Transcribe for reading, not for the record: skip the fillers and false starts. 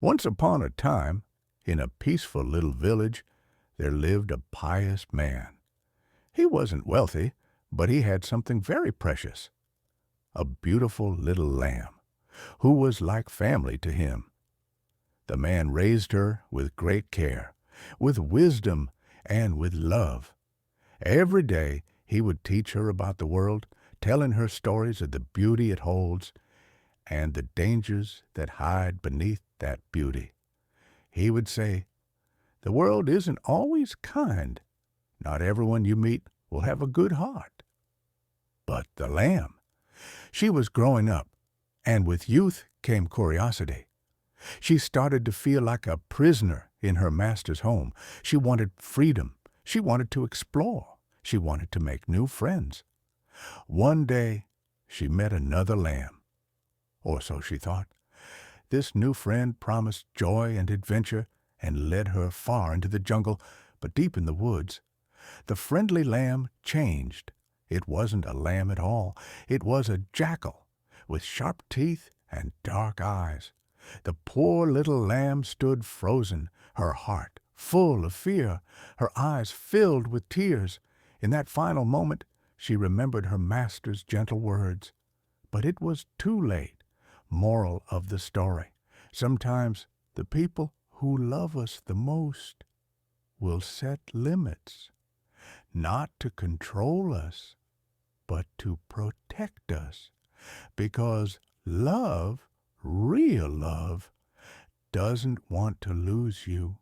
Once upon a time, in a peaceful little village, there lived a pious man. He wasn't wealthy, but he had something very precious, a beautiful little lamb, who was like family to him. The man raised her with great care, with wisdom, and with love. Every day he would teach her about the world, telling her stories of the beauty it holds and the dangers that hide beneath that beauty. He would say, "The world isn't always kind. Not everyone you meet will have a good heart." But the lamb, she was growing up, and with youth came curiosity. She started to feel like a prisoner in her master's home. She wanted freedom. She wanted to explore. She wanted to make new friends. One day, she met another lamb, or so she thought. This new friend promised joy and adventure and led her far into the jungle, but deep in the woods. The friendly lamb changed. It wasn't a lamb at all. It was a jackal with sharp teeth and dark eyes. The poor little lamb stood frozen, her heart full of fear, her eyes filled with tears. In that final moment, she remembered her master's gentle words. But it was too late. Moral of the story: sometimes the people who love us the most will set limits, not to control us, but to protect us, because love, real love, doesn't want to lose you.